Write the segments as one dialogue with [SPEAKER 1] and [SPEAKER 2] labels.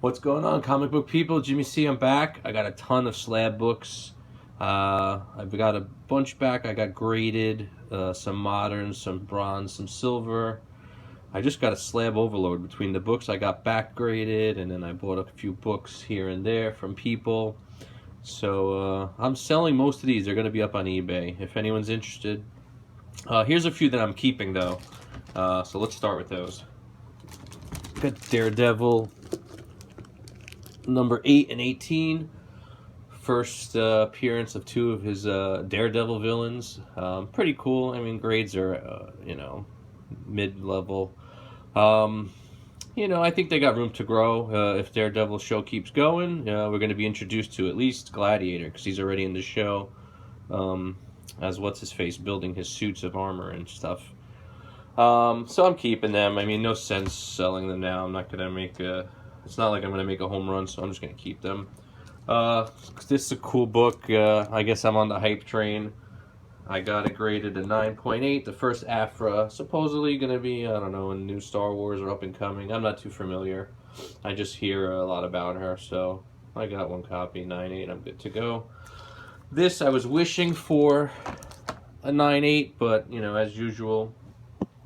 [SPEAKER 1] What's going on, comic book people? Jimmy C, I'm back. I got a ton of slab books. I've got a bunch back. I got graded, some modern, some bronze, some silver. I just got a slab overload between the books I got back graded, and then I bought a few books here and there from people. So I'm selling most of these. They're going to be up on eBay if anyone's interested. Here's a few that I'm keeping, though. So let's start with those. Got Daredevil number 8 and 18. First appearance of two of his Daredevil villains. Pretty cool. I mean, grades are, mid-level. I think they got room to grow. If Daredevil show keeps going, we're going to be introduced to at least Gladiator, because he's already in the show, as what's-his-face building his suits of armor and stuff. So I'm keeping them. I mean, no sense selling them now. I'm not going to make it's not like I'm going to make a home run, so I'm just going to keep them. This is a cool book. I guess I'm on the hype train. I got it graded a 9.8. The first Afra, supposedly going to be, I don't know, in new Star Wars or up and coming. I'm not too familiar. I just hear a lot about her, so I got one copy, 9.8. I'm good to go. This, I was wishing for a 9.8, but, as usual,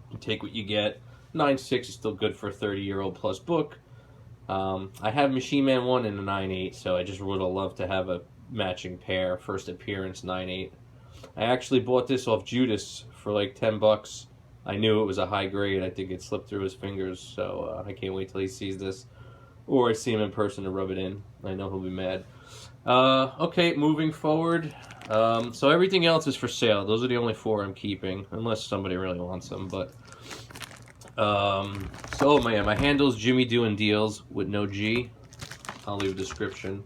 [SPEAKER 1] you take what you get. 9.6 is still good for a 30-year-old plus book. I have Machine Man 1 in a 9.8, so I just would have loved to have a matching pair. First appearance, 9.8. I actually bought this off Judas for like $10. I knew it was a high grade. I think it slipped through his fingers, so I can't wait till he sees this. Or I see him in person to rub it in. I know he'll be mad. Okay, moving forward. So everything else is for sale. Those are the only four I'm keeping, unless somebody really wants them, but... So my handle's Jimmy Doing Deals with no G. I'll leave a description.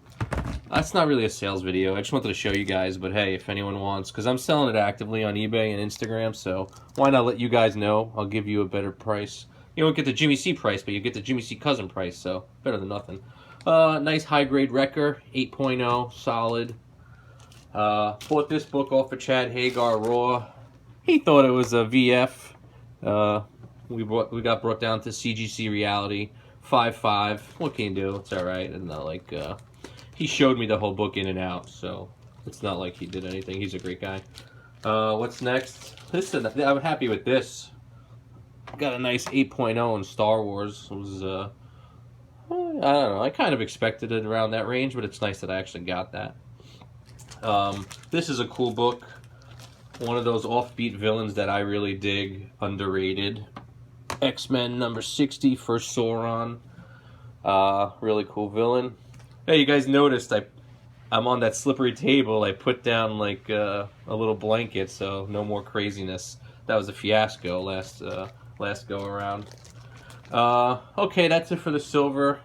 [SPEAKER 1] That's not really a sales video. I just wanted to show you guys, but hey, if anyone wants, because I'm selling it actively on eBay and Instagram, so why not let you guys know? I'll give you a better price. You won't get the Jimmy C price, but you get the Jimmy C cousin price, so better than nothing. Nice high-grade Wrecker, 8.0, solid. Bought this book off of Chad Hagar Raw. He thought it was a VF. We got brought down to CGC Reality, 5.5. What can you do? It's all right. It's not like he showed me the whole book in and out, so it's not like he did anything. He's a great guy. What's next? Listen, I'm happy with this. Got a nice 8.0 in Star Wars. It was I don't know. I kind of expected it around that range, but it's nice that I actually got that. This is a cool book. One of those offbeat villains that I really dig, underrated. X-Men number 60, First Sauron. Really cool villain. Hey, you guys noticed I'm on that slippery table. I put down like a little blanket, so no more craziness. That was a fiasco last go around. Okay, that's it for the silver.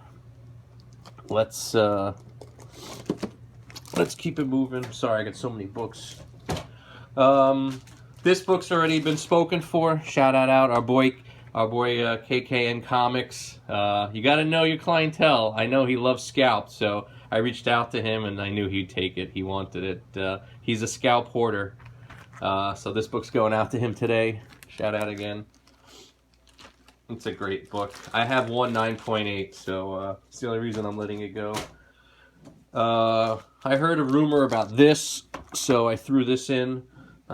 [SPEAKER 1] Let's keep it moving. Sorry, I got so many books. This book's already been spoken for. Shout out our boy KKN Comics. You got to know your clientele. I know he loves Scalp, so I reached out to him and I knew he'd take it. He wanted it. He's a Scalp hoarder. So this book's going out to him today. Shout out again. It's a great book. I have one 9.8, so it's the only reason I'm letting it go. I heard a rumor about this, so I threw this in.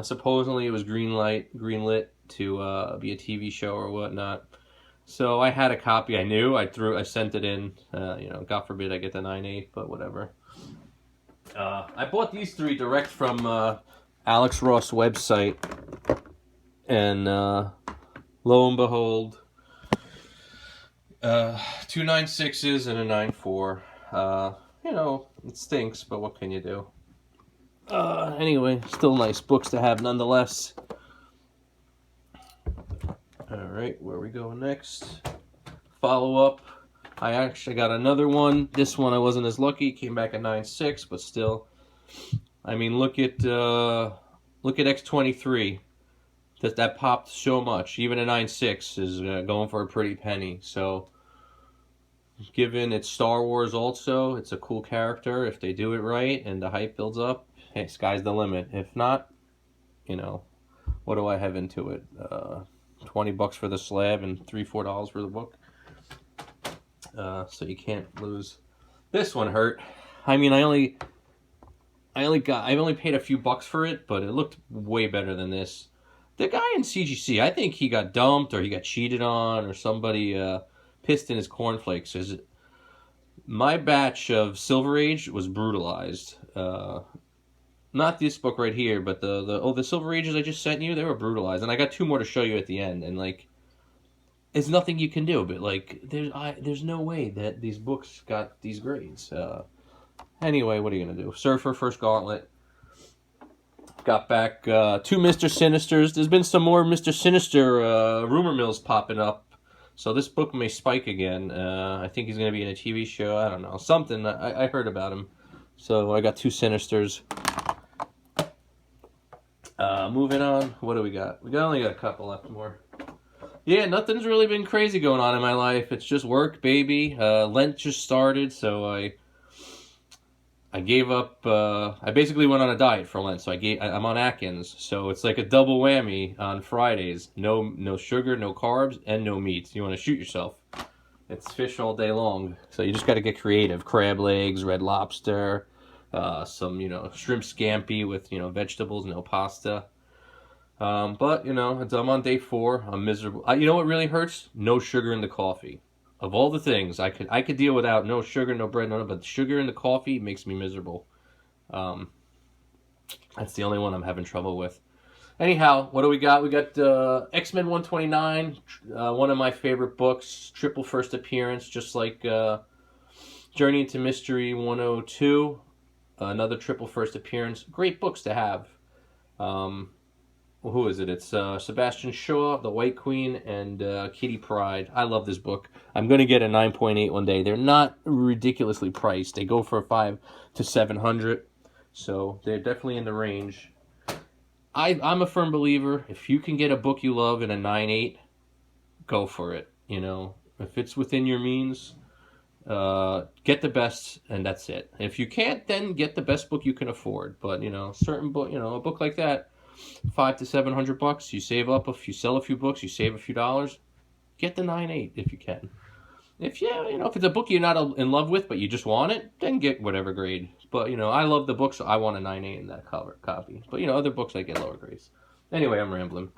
[SPEAKER 1] Supposedly it was greenlit to be a TV show or whatnot. So I had a copy. I sent it in. God forbid I get the 9.8, but whatever. I bought these three direct from Alex Ross' website, and lo and behold, 2 9.6s and a 9.4. It stinks, but what can you do? Anyway, still nice books to have nonetheless. Alright, where we go next? Follow up. I actually got another one. This one I wasn't as lucky. Came back at 9.6, but still. I mean, look at X-23. That popped so much. Even a 9.6 is going for a pretty penny. So, given it's Star Wars also, it's a cool character. If they do it right and the hype builds up, hey, sky's the limit. If not, what do I have into it? $20 for the slab and $3-4 for the book. so you can't lose. This one hurt. I mean, I've only paid a few bucks for it, but it looked way better than this. The guy in CGC, I think he got dumped or he got cheated on or somebody pissed in his cornflakes. My batch of Silver Age was brutalized. Not this book right here, but the Silver Ages I just sent you, they were brutalized, and I got two more to show you at the end. And like, there's nothing you can do, but like, there's no way that these books got these grades. Anyway, what are you gonna do? Surfer First Gauntlet. Got back two Mr. Sinisters. There's been some more Mr. Sinister rumor mills popping up. So this book may spike again. I think he's going to be in a TV show. I don't know. Something. I heard about him. So I got two Sinisters. Moving on. What do we got? We only got a couple left more. Yeah, nothing's really been crazy going on in my life. It's just work, baby. Lent just started, so I gave up. I basically went on a diet for Lent, so I'm on Atkins, so it's like a double whammy on Fridays. No sugar, no carbs, and no meat. You want to shoot yourself. It's fish all day long, so you just got to get creative. Crab legs, red lobster, some shrimp scampi with vegetables, no pasta. But I'm on day 4. I'm miserable. You know what really hurts? No sugar in the coffee. Of all the things, I could deal without no sugar, no bread, no, but sugar in the coffee makes me miserable. That's the only one I'm having trouble with. Anyhow, what do we got? We got X-Men 129, one of my favorite books, triple first appearance, just like Journey into Mystery 102, another triple first appearance. Great books to have. Who is it? It's Sebastian Shaw, The White Queen, and Kitty Pryde. I love this book. I'm going to get a 9.8 one day. They're not ridiculously priced. They go for $500 to $700, so they're definitely in the range. I'm a firm believer. If you can get a book you love in a 9.8, go for it. If it's within your means, get the best, and that's it. If you can't, then get the best book you can afford. But certain book, a book like that, $500 to $700. You save up. If you sell a few books, you save a few dollars. Get the 9.8 if you can. If if it's a book you're not in love with but you just want it, then get whatever grade. But I love the book, so I want a 9.8 in that copy. But other books I get lower grades. Anyway, I'm rambling.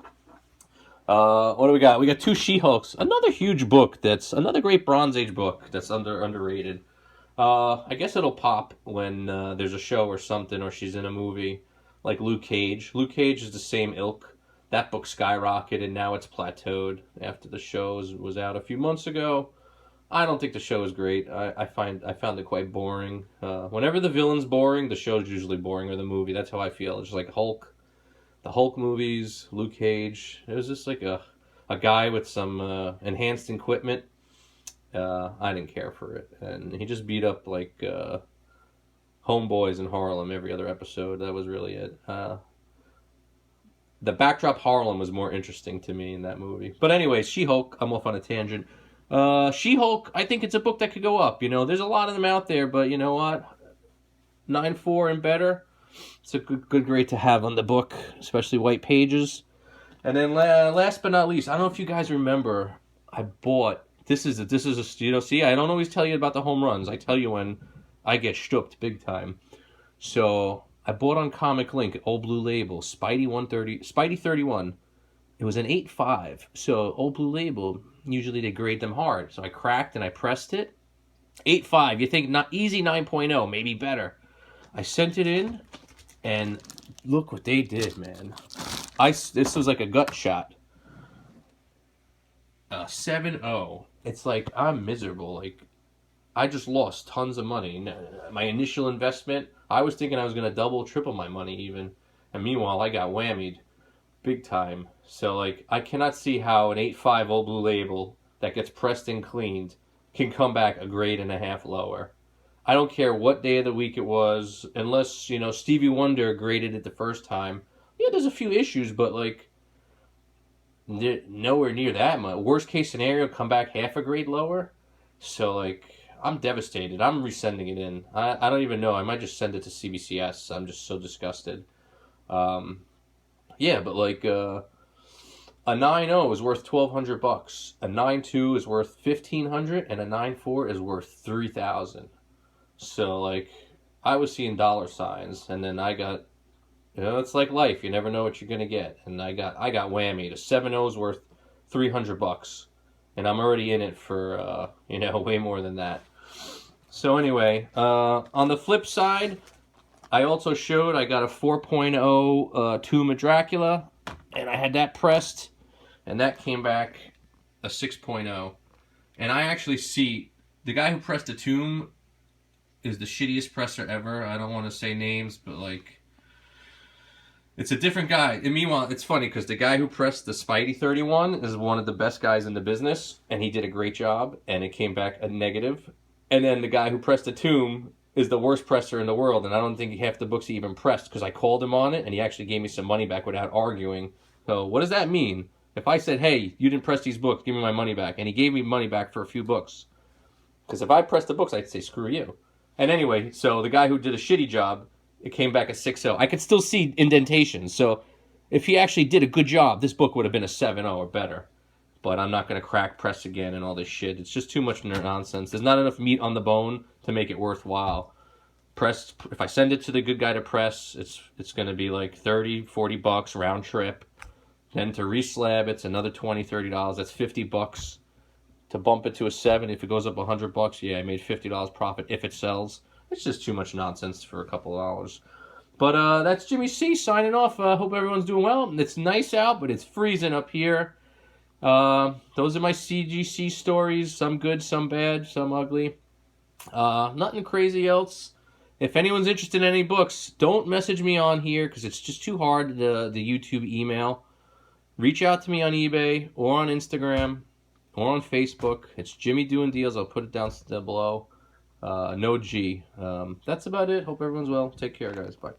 [SPEAKER 1] What do we got? We got 2 She-Hulks. Another huge book. That's another great Bronze Age book. That's underrated. I guess it'll pop when there's a show or something, or she's in a movie. Like Luke Cage. Luke Cage is the same ilk. That book skyrocketed, and now it's plateaued after the show was out a few months ago. I don't think the show is great. I found it quite boring. Whenever the villain's boring, the show's usually boring, or the movie. That's how I feel. It's like Hulk. The Hulk movies, Luke Cage. It was just like a guy with some enhanced equipment. I didn't care for it. And he just beat up like homeboys in Harlem every other episode. That was really it. The backdrop Harlem was more interesting to me in that movie. But anyways, She-Hulk. I'm off on a tangent. She-Hulk, I think it's a book that could go up. There's a lot of them out there, but you know what? 9.4 and better. It's a good grade to have on the book, especially white pages. And then last but not least, I don't know if you guys remember, I bought. This is a see, I don't always tell you about the home runs. I tell you when I get stooped big time. So I bought on Comic Link, Old Blue Label, Spidey 31. It was an 8.5. So Old Blue Label, usually they grade them hard. So I cracked and I pressed it. 8.5. You think not easy 9.0, maybe better. I sent it in, and look what they did, man. This was like a gut shot. 7.0. It's like I'm miserable. Like I just lost tons of money. My initial investment, I was thinking I was going to double, triple my money even. And meanwhile, I got whammied big time. So, like, I cannot see how an 8.5 Old Blue Label that gets pressed and cleaned can come back a grade and a half lower. I don't care what day of the week it was, unless, Stevie Wonder graded it the first time. Yeah, there's a few issues, but, like, nowhere near that much. Worst case scenario, come back half a grade lower. So, like, I'm devastated. I'm resending it in. I don't even know. I might just send it to CBCS. I'm just so disgusted. Yeah, but like, A 9.0 is worth $1,200. A 9.2 is worth $1,500, and a 9.4 is worth $3,000. So like, I was seeing dollar signs, and then I got, it's like life. You never know what you're gonna get, and I got whammied. A 7.0 is worth $300, and I'm already in it for way more than that. So anyway, on the flip side, I also showed I got a 4.0 Tomb of Dracula, and I had that pressed, and that came back a 6.0. And I actually see the guy who pressed the Tomb is the shittiest presser ever. I don't want to say names, but like, it's a different guy. And meanwhile, it's funny because the guy who pressed the Spidey 31 is one of the best guys in the business, and he did a great job, and it came back a negative. And then the guy who pressed the Tomb is the worst presser in the world, and I don't think half the books he even pressed, because I called him on it, and he actually gave me some money back without arguing. So what does that mean? If I said, hey, you didn't press these books, give me my money back, and he gave me money back for a few books. Because if I pressed the books, I'd say, screw you. And anyway, so the guy who did a shitty job, it came back a 6.0. I could still see indentations, so if he actually did a good job, this book would have been a 7.0 or better. But I'm not going to crack press again and all this shit. It's just too much nonsense. There's not enough meat on the bone to make it worthwhile. Press, if I send it to the good guy to press, it's going to be like $30-$40 round trip. Then to reslab, it's another $20-$30. That's $50. To bump it to a 7, if it goes up $100, yeah, I made $50 profit if it sells. It's just too much nonsense for a couple of dollars. But that's Jimmy C signing off. Hope everyone's doing well. It's nice out, but it's freezing up here. Those are my CGC stories. Some good, some bad, some ugly. Nothing crazy else. If anyone's interested in any books, don't message me on here because it's just too hard, the YouTube email. Reach out to me on eBay or on Instagram or on Facebook. It's Jimmy Doing Deals. I'll put it down below. No G. That's about it. Hope everyone's well. Take care, guys. Bye.